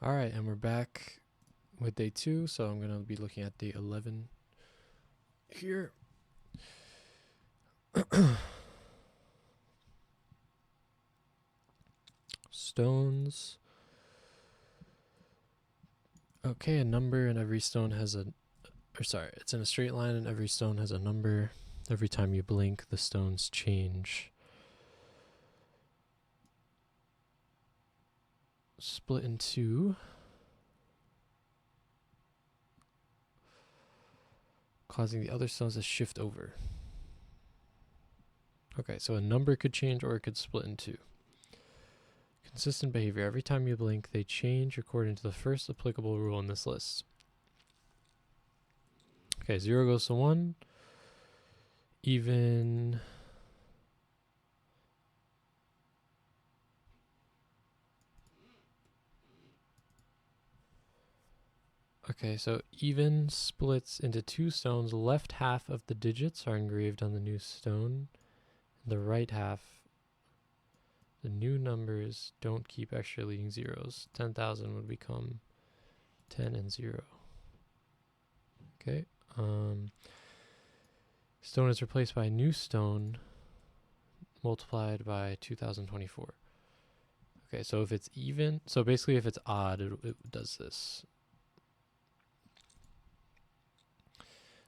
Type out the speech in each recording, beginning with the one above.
All right, and we're back with day 2, so I'm going to be looking at day 11 here. Stones. Okay, a number and every stone has it's in a straight line and every stone has a number. Every time you blink, the stones change. Split in two. Causing the other stones to shift over. Okay, so a number could change or it could split in two. Consistent behavior. Every time you blink, they change according to the first applicable rule in this list. Okay, 0 goes to 1. Even. Okay, so even splits into two stones. The left half of the digits are engraved on the new stone. The right half, the new numbers don't keep extra leading zeros. 10,000 would become 10 and 0. Okay. Stone is replaced by a new stone multiplied by 2024. Okay, so if it's even, so basically if it's odd, it does this.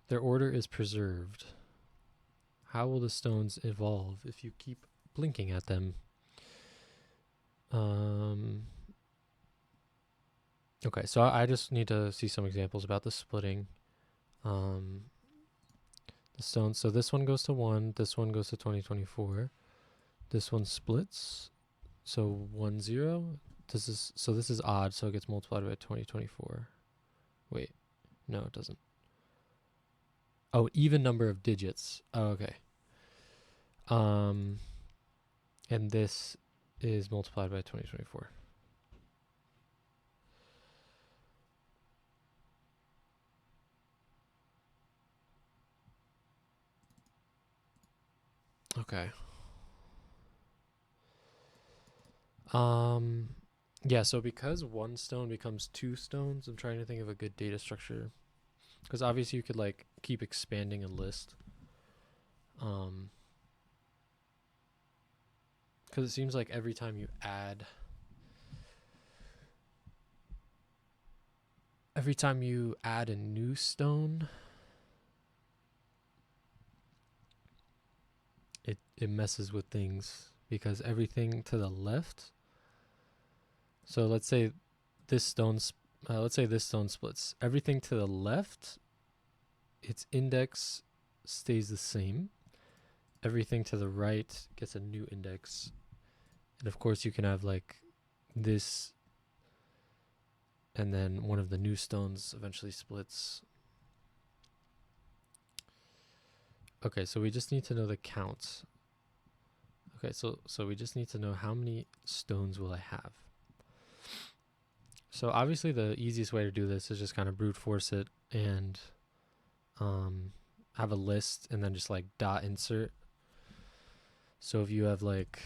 Their order is preserved. How will the stones evolve if you keep blinking at them? Okay, so I just need to see some examples about the splitting. The stones. So this one goes to 1. This one goes to 2024. This one splits. So 1, 0. This is odd, so it gets multiplied by 2024. Wait, no, it doesn't. Oh, even number of digits. Oh, okay. And this is multiplied by 2024. Okay. Yeah, so because one stone becomes two stones, I'm trying to think of a good data structure. Because obviously you could like keep expanding a list. Because it seems like every time you add a new stone, it messes with things, because everything to the left. So let's say this stone splits. Everything to the left, its index stays the same. Everything to the right gets a new index. And of course you can have like this, and then one of the new stones eventually splits. Okay, so we just need to know the count. Okay, so we just need to know how many stones will I have. So obviously the easiest way to do this is just kind of brute force it and have a list and then just like dot insert. So if you have like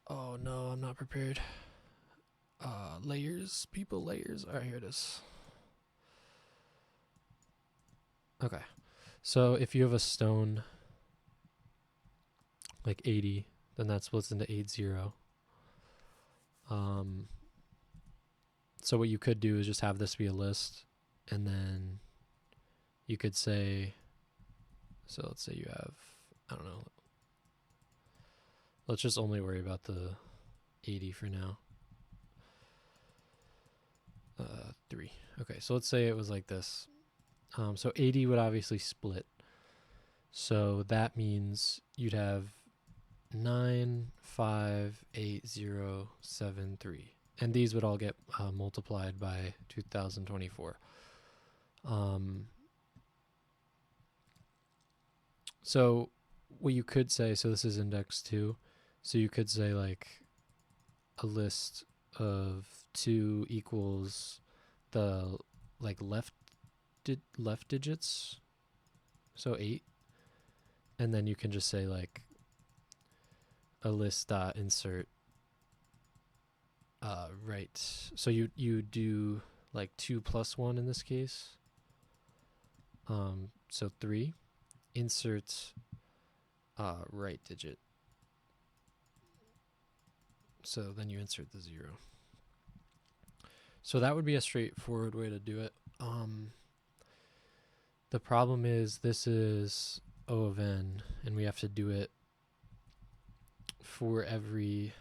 oh no, I'm not prepared. Layers. Alright, here it is. Okay. So if you have a stone like 80, then that splits into 80. So what you could do is just have this be a list, and then you could say, so let's say you have, I don't know, let's just only worry about the 80 for now. 3. Okay, so let's say it was like this. So 80 would obviously split. So that means you'd have 9, 5, 8, 0, 7, 3. And these would all get multiplied by 2024. So what you could say, so this is index 2. So you could say like a list of 2 equals the like left digits. So 8. And then you can just say like a list dot insert right. So you do like 2 plus 1 in this case. So 3. Insert right digit. So then you insert the 0. So that would be a straightforward way to do it. The problem is this is O of n, and we have to do it for every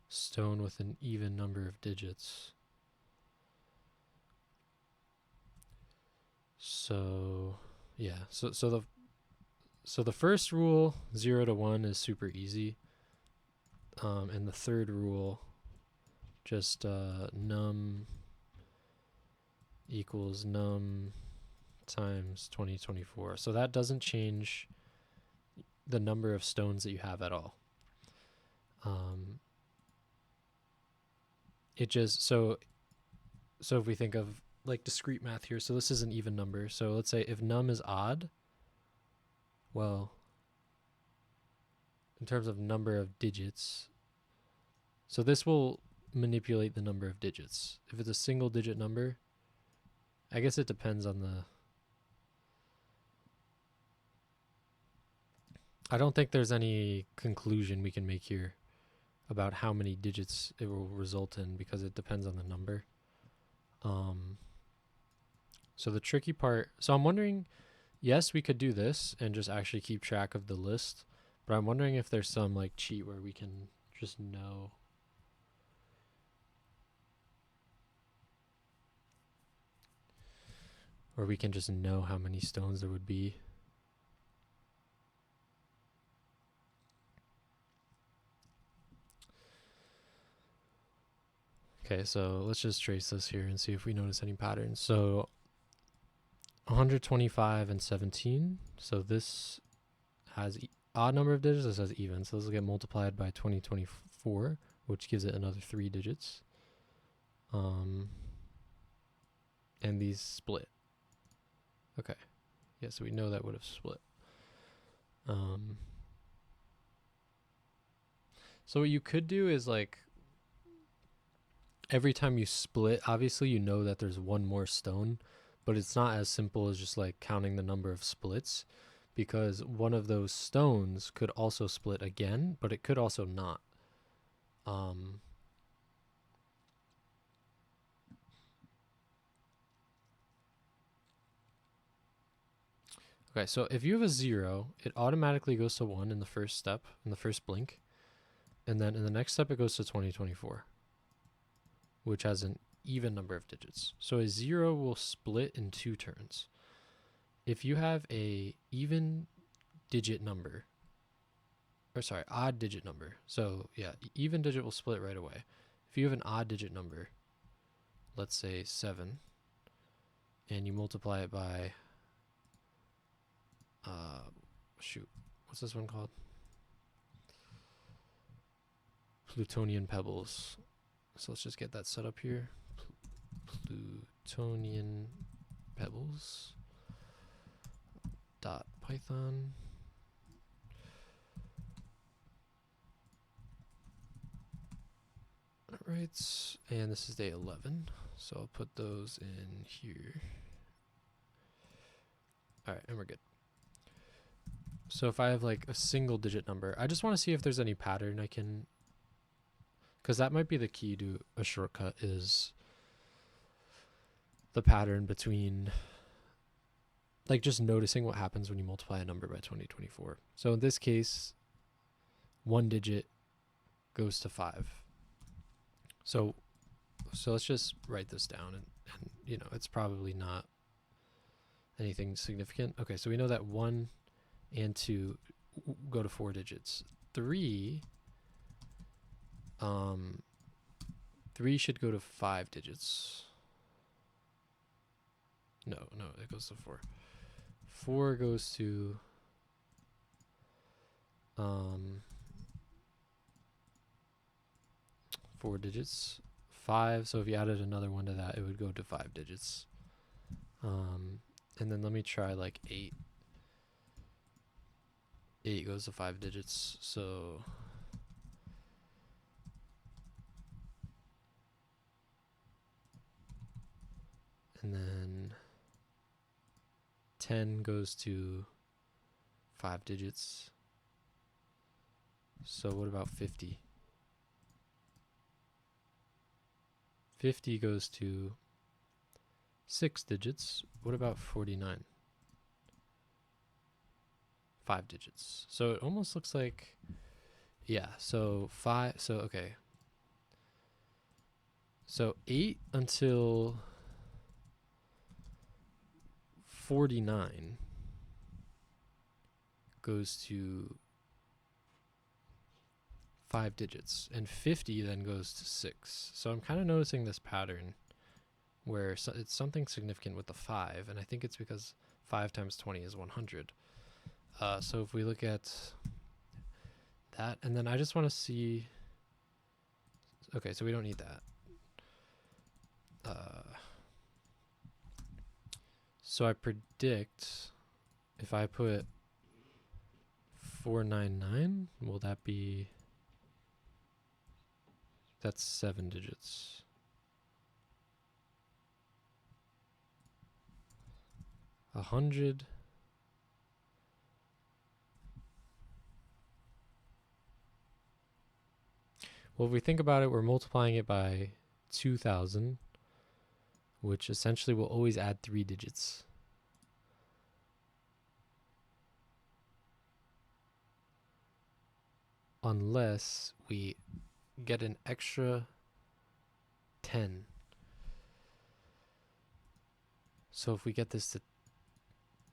stone with an even number of digits. So yeah, so the first rule, 0 to 1, is super easy. And the third rule, just num equals num times 2024. So that doesn't change the number of stones that you have at all. It just, so if we think of like discrete math here, so this is an even number. So let's say if num is odd, well, in terms of number of digits, so this will manipulate the number of digits. If it's a single digit number, I guess it depends on the, I don't think there's any conclusion we can make here about how many digits it will result in because it depends on the number. So the tricky part, so I'm wondering, yes, we could do this and just actually keep track of the list, but I'm wondering if there's some like cheat where we can just know. Or we can just know how many stones there would be. Okay, so let's just trace this here and see if we notice any patterns. So 125 and 17. So this has odd number of digits. This has even. So this will get multiplied by 2024, which gives it another 3 digits. And these split. Okay. Yeah, so we know that would have split. So what you could do is like every time you split, obviously you know that there's one more stone, but it's not as simple as just like counting the number of splits, because one of those stones could also split again, but it could also not. Okay, so if you have a 0, it automatically goes to 1 in the first step, in the first blink, and then in the next step it goes to 2024, which has an even number of digits. So a 0 will split in 2 turns. If you have a even digit number, or sorry, odd digit number. So yeah, even digit will split right away. If you have an odd digit number, let's say 7, and you multiply it by, shoot, what's this one called? Plutonian pebbles. So let's just get that set up here. Plutonian pebbles dot python. Alright, and this is day 11, so I'll put those in here. Alright, and we're good. So if I have like a single digit number, I just want to see if there's any pattern I can, because that might be the key to a shortcut, is the pattern between like just noticing what happens when you multiply a number by 2024. So in this case, 1 digit goes to 5. So let's just write this down, and you know, it's probably not anything significant. Okay, so we know that 1 and 2 go to 4 digits. 3 should go to 5 digits. No, it goes to 4. 4 goes to 4 digits. 5, so if you added another one to that, it would go to 5 digits. And then let me try like 8. 8 goes to 5 digits, so And then 10 goes to 5 digits. So what about 50? 50 goes to 6 digits. What about 49? 5 digits. So it almost looks like, yeah, so 5, so okay. So 8 until 49 goes to 5 digits, and 50 then goes to 6. So I'm kind of noticing this pattern where it's something significant with the 5, and I think it's because 5 times 20 is 100. So if we look at that, and then I just want to see, okay, so we don't need that. So I predict if I put 499, will that be, that's 7 digits. A 100. Well, if we think about it, we're multiplying it by 2,000, which essentially will always add 3 digits. Unless we get an extra 10. So if we get this to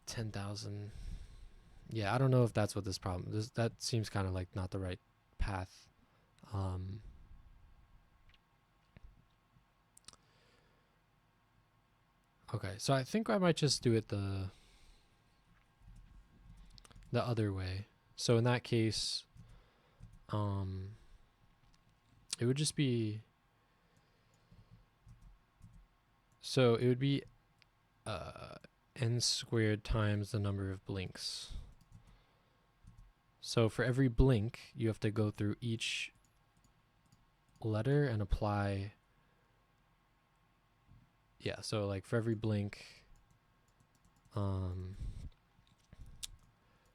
10,000, yeah, I don't know if that's what this problem is. That seems kind of like not the right path. Okay, so I think I might just do it the other way. So in that case, it would just be, so it would be n squared times the number of blinks. So for every blink, you have to go through each letter and apply, yeah, so like for every blink,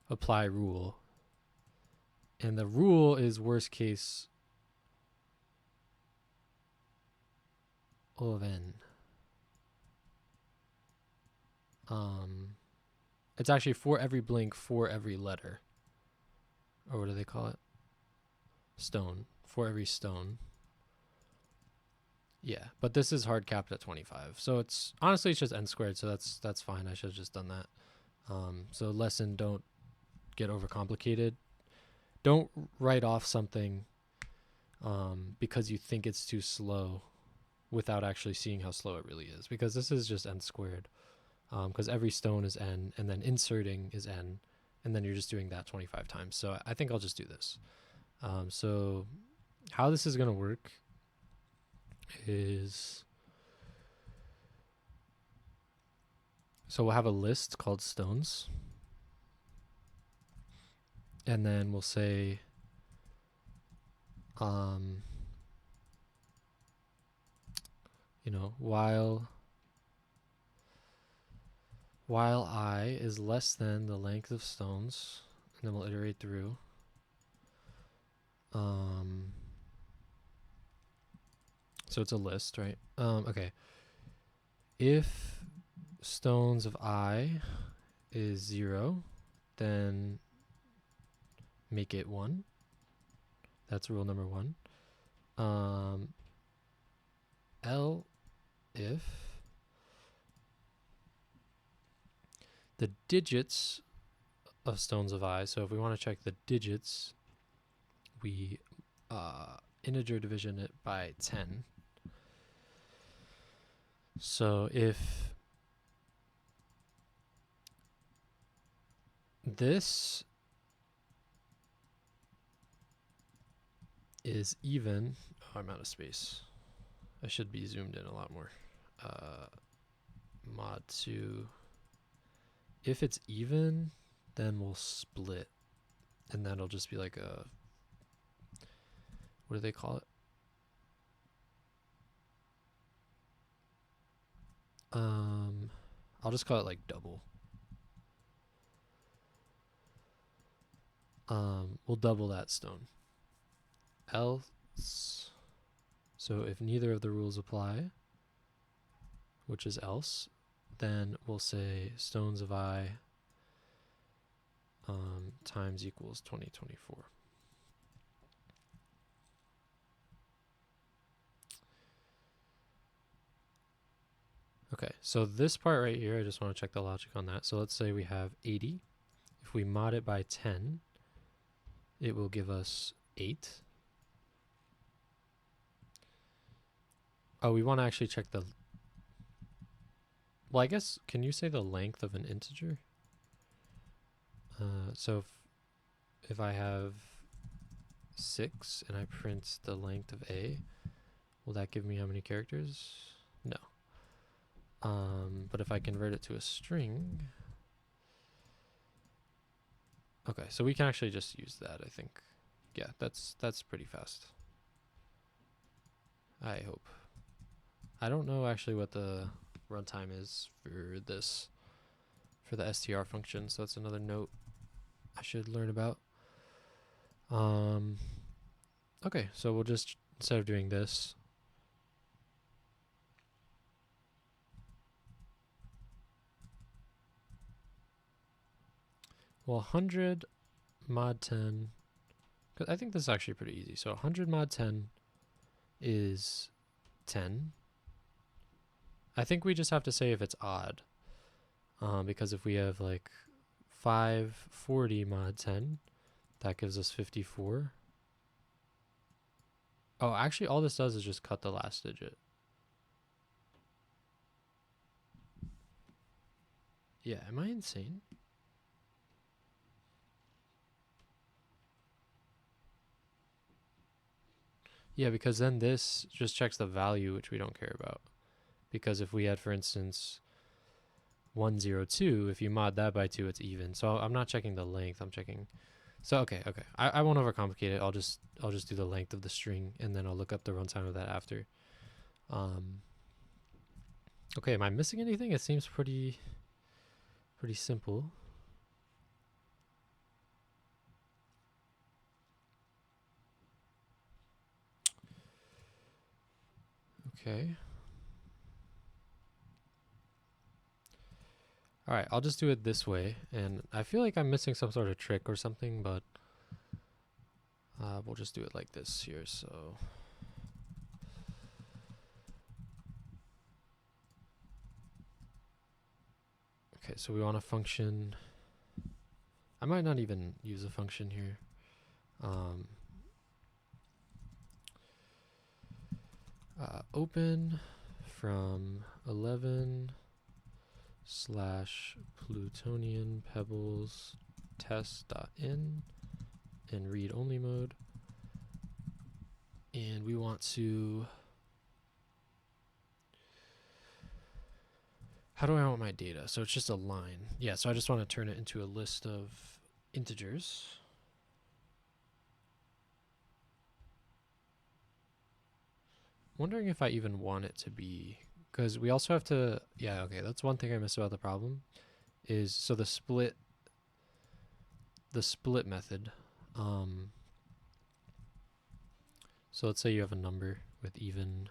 apply rule. And the rule is worst case O of n. It's actually for every blink, for every letter. Or what do they call it? Stone. For every stone. Yeah, but this is hard capped at 25. So it's honestly it's just n squared, so that's fine. I should have just done that. So lesson, don't get overcomplicated. Don't write off something because you think it's too slow without actually seeing how slow it really is, because this is just n squared. Because every stone is n, and then inserting is n, and then you're just doing that 25 times. So I think I'll just do this. So how this is going to work is, so we'll have a list called stones, and then we'll say you know, while I is less than the length of stones, and then we'll iterate through. So it's a list, right? Okay. If stones of I is 0, then make it 1. That's rule number 1. If the digits of stones of I, so if we want to check the digits, we integer division it by 10. So if this is even, oh, I'm out of space. I should be zoomed in a lot more. Mod 2. If it's even, then we'll split. And that'll just be like a, what do they call it? I'll just call it like double. We'll double that stone. Else, so if neither of the rules apply, which is else, then we'll say stones of I times equals 2024. Okay, so this part right here, I just want to check the logic on that. So let's say we have 80. If we mod it by 10, it will give us 8. Oh, we want to actually check the... Well, I guess, can you say the length of an integer? So if I have 6 and I print the length of A, will that give me how many characters? No. But if I convert it to a string... Okay, so we can actually just use that, I think. Yeah, that's pretty fast. I hope. I don't know actually what the runtime is for this, for the str function, so that's another note I should learn about. Okay, so we'll just, instead of doing this, well, 100 mod 10, because I think this is actually pretty easy. So 100 mod 10 is 10. I think we just have to say if it's odd, because if we have like 540 mod 10, that gives us 54. Oh, actually all this does is just cut the last digit. Yeah, am I insane? Yeah, because then this just checks the value, which we don't care about. Because if we had, for instance, 102, if you mod that by 2, it's even. So I'm not checking the length, I'm checking... So, okay. I won't overcomplicate it. I'll just do the length of the string, and then I'll look up the runtime of that after. Okay, am I missing anything? It seems pretty simple. Okay. All right, I'll just do it this way, and I feel like I'm missing some sort of trick or something, but we'll just do it like this here. So okay, so we want a function. I might not even use a function here. Open from 11/Plutonian Pebbles test.in in read only mode, and we want to... How do I want my data? So it's just a line. Yeah, so I just want to turn it into a list of integers. Wondering if I even want it to be, because we also have to... Yeah, okay, that's one thing I missed about the problem, is so the split method. So let's say you have a number with even...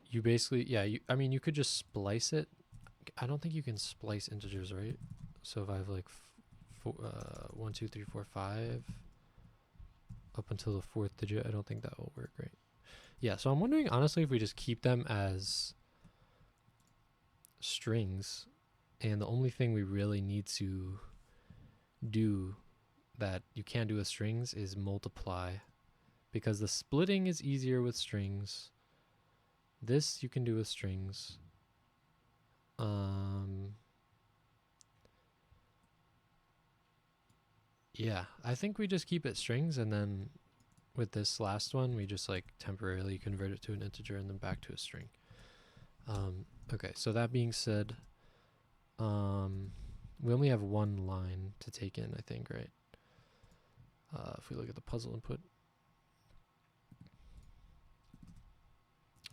You basically... Yeah, I mean, you could just splice it. I don't think you can splice integers, right? So if I have like 1, 2, 3, 4, 5 up until the 4th digit, I don't think that will work, right? Yeah, so I'm wondering honestly if we just keep them as strings, and the only thing we really need to do that you can't do with strings is multiply, because the splitting is easier with strings. This you can do with strings. Yeah, I think we just keep it strings, and then with this last one, we just like temporarily convert it to an integer and then back to a string. Okay, so that being said, we only have one line to take in, I think, right? If we look at the puzzle input.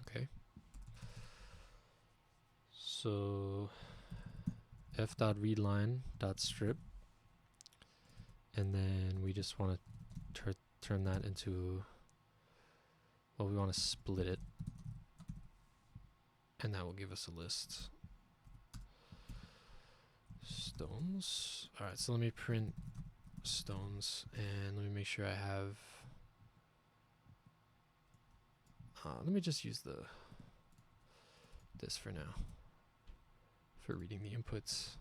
Okay. So f.readline.strip, and then we just want to turn that into, well, we want to split it, and that will give us a list. Stones. All right, so let me print stones, and let me make sure I have, let me just use this for now for reading the inputs.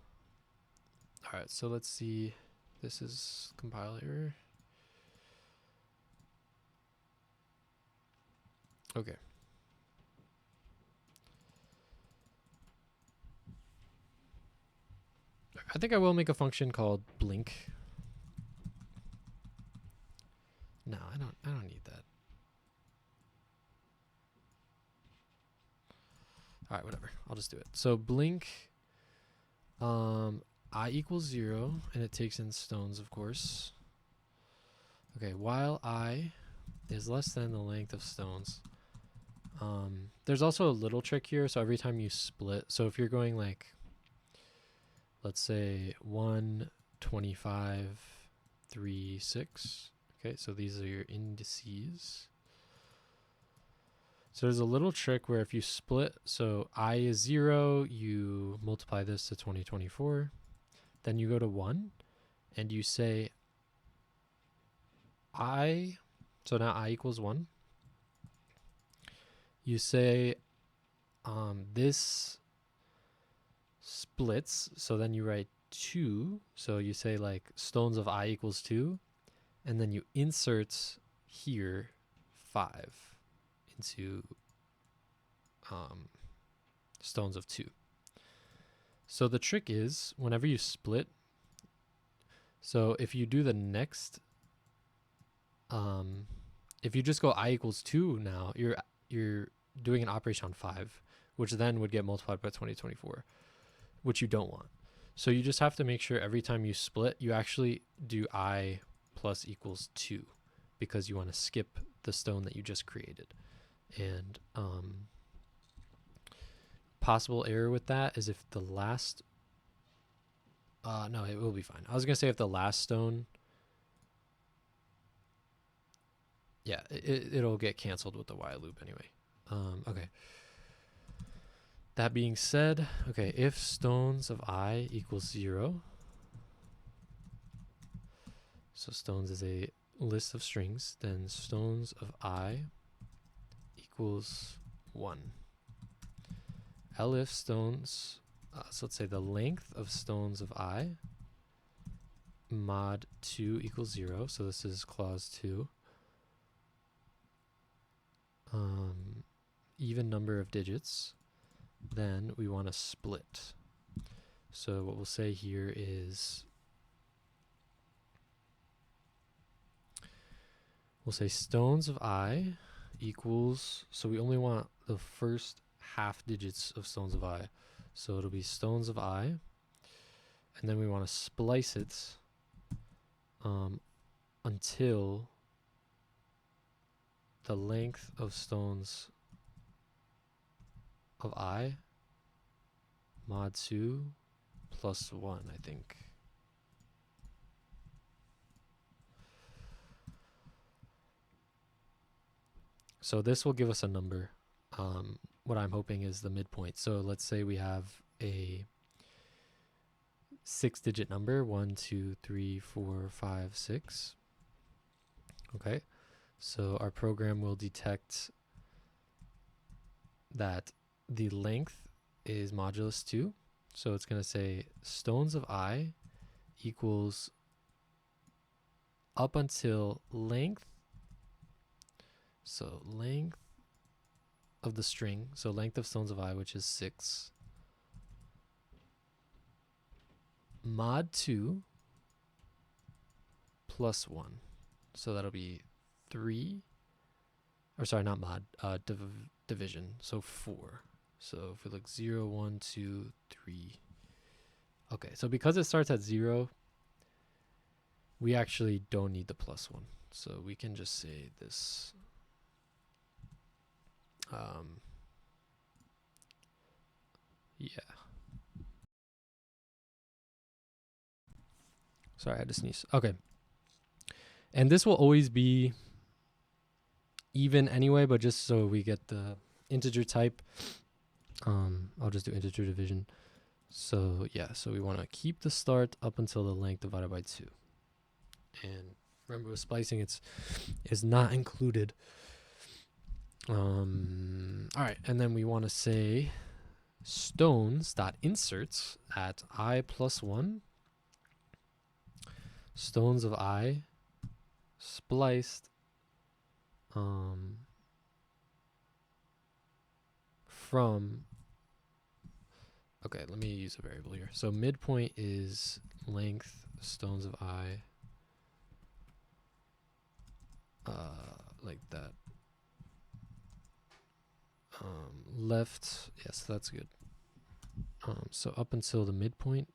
All right, so let's see. This is compile error. Okay. I think I will make a function called blink. No, I don't need that. All right, whatever. I'll just do it. So blink I equals 0, and it takes in stones, of course. Okay, while I is less than the length of stones. There's also a little trick here. So every time you split, so if you're going like, let's say 1, 25, 3, 6. Okay, so these are your indices. So there's a little trick where if you split, so I is 0, you multiply this to 2024, then you go to 1, and you say I, so now I equals 1. You say this splits, so then you write 2, so you say like stones of I equals 2, and then you insert here 5 into stones of 2. So the trick is whenever you split, so if you do the next, if you just go I equals 2 now, you're doing an operation on 5, which then would get multiplied by 2024, which you don't want. So you just have to make sure every time you split, you actually do I plus equals 2, because you want to skip the stone that you just created. And possible error with that is if the last, no, it will be fine. I was going to say if the last stone, yeah, it'll get canceled with the while loop anyway. Okay. That being said, okay, if stones of I equals 0, so stones is a list of strings, then stones of I equals 1. Elif stones, so let's say the length of stones of I mod 2 equals 0, so this is clause 2. Even number of digits, then we want to split. So what we'll say here is, we'll say stones of I equals, so we only want the first half digits of stones of I. So it'll be stones of I, and then we want to splice it until the length of stones of I mod 2 plus 1, I think. So this will give us a number. What I'm hoping is the midpoint. So let's say we have a 6-digit number, 1, 2, 3, 4, 5, 6. Okay, so our program will detect that the length is modulus 2. So it's going to say stones of I equals up until length. So length of the string, so length of stones of I, which is 6, mod 2 plus 1. So that'll be 3, or sorry, not mod, division, so 4. So if we look 0, 1, 2, 3. Okay, so because it starts at 0, we actually don't need the plus 1. So we can just say this. Yeah. Sorry, I had to sneeze. Okay. And this will always be even anyway, but just so we get the integer type, I'll just do integer division. So yeah, so we want to keep the start up until the length divided by 2. And remember with splicing, it's not included. All right, and then we want to say stones.inserts at I plus 1. Stones of I spliced from, okay, let me use a variable here. So midpoint is length stones of I, like that. Left, yes, that's good. So up until the midpoint.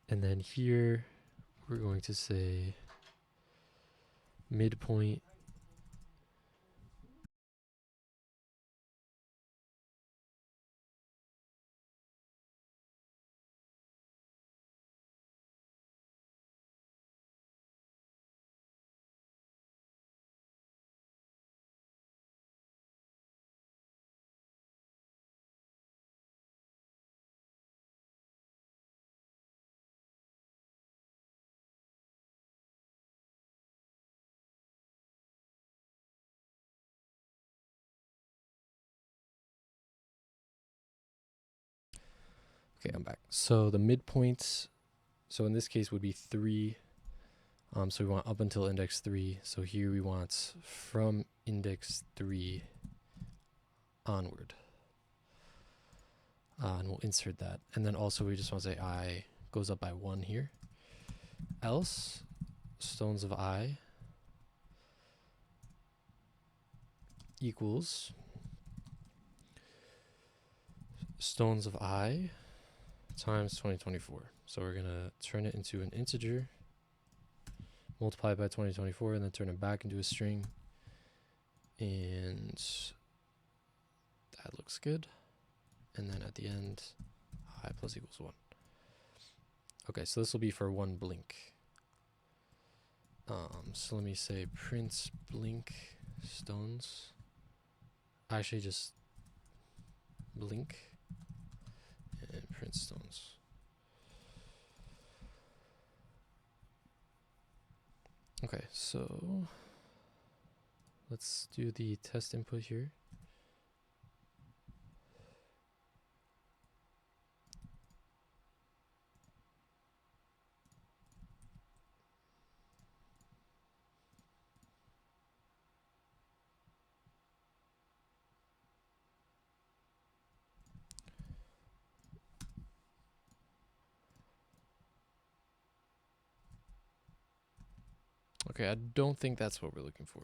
And then here, we're going to say midpoint Okay, I'm back. So the midpoints, so in this case would be 3. So we want up until index 3. So here we want from index 3 onward. And we'll insert that. And then also we just want to say I goes up by 1 here. Else, stones of I equals stones of I times 2024. So we're going to turn it into an integer, multiply it by 2024, and then turn it back into a string. And that looks good. And then at the end, I plus equals 1. Okay, so this will be for 1 blink. So let me say print blink stones. Actually, just blink and print stones. Okay, so let's do the test input here. Okay, I don't think that's what we're looking for.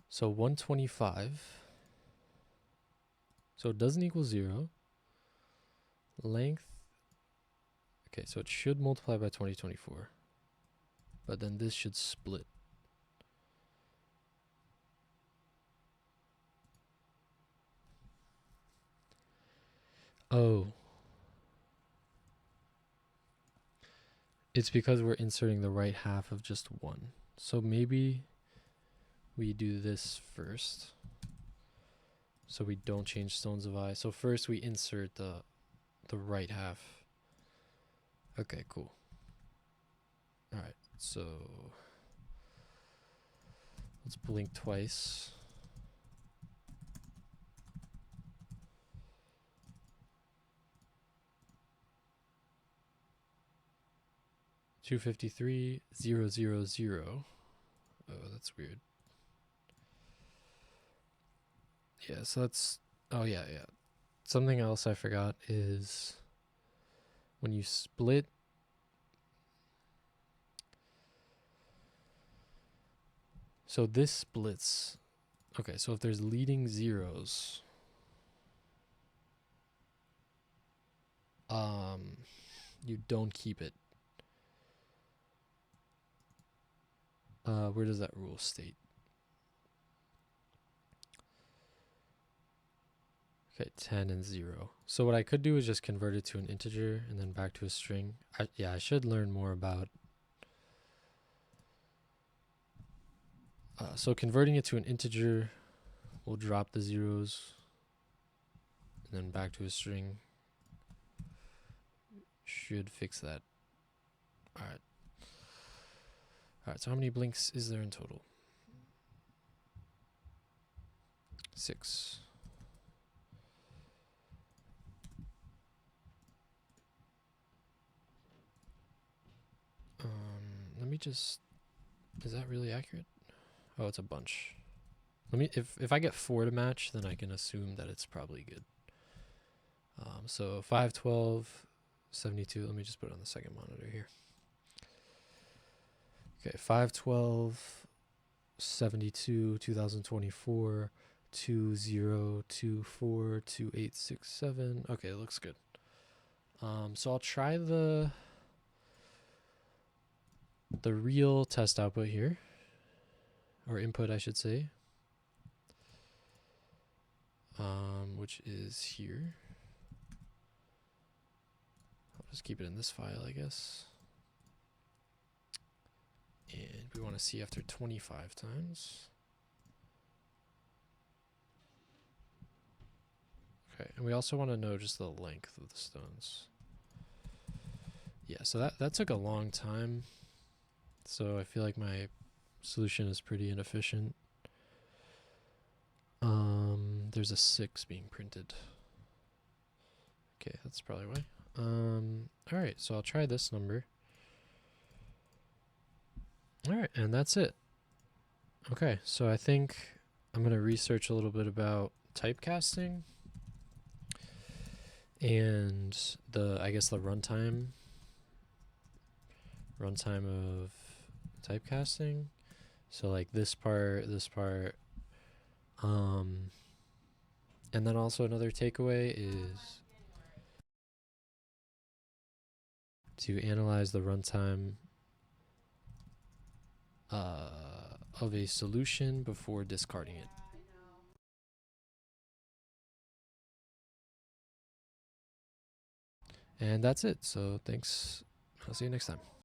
So 125. So it doesn't equal 0. Length. Okay, so it should multiply by 2024. But then this should split. Oh. It's because we're inserting the right half of just 1. So maybe we do this first. So we don't change stones of I. So first we insert the right half. Okay, cool. All right, so let's blink twice. $253,000. Oh, that's weird. Yeah, so that's, oh yeah. Something else I forgot is when you split, so this splits. Okay, so if there's leading zeros, You don't keep it. Where does that rule state? Okay, 10 and 0. So what I could do is just convert it to an integer and then back to a string. Yeah, I should learn more about. So converting it to an integer will drop the zeros and then back to a string. Should fix that. All right. All right, so how many blinks is there in total? 6. Let me just, is that really accurate? Oh, it's a bunch. Let me, if I get 4 to match, then I can assume that it's probably good. So 5, 12, 72, let me just put it on the second monitor here. Okay, 5, 12, 72, 2024, 2, 0, 2, 4, 2, 8, 6, 7. Okay, it looks good. So I'll try the real test output here, or input I should say, which is here. I'll just keep it in this file, I guess. And we want to see after 25 times. Okay, and we also want to know just the length of the stones. Yeah, so that took a long time. So I feel like my solution is pretty inefficient. There's a 6 being printed. Okay, that's probably why. Alright, so I'll try this number. Alright, and that's it. Okay, so I think I'm going to research a little bit about typecasting and I guess the runtime of typecasting. So like this part, and then also another takeaway is to analyze the runtime of a solution before discarding it. And that's it. So thanks. I'll see you next time.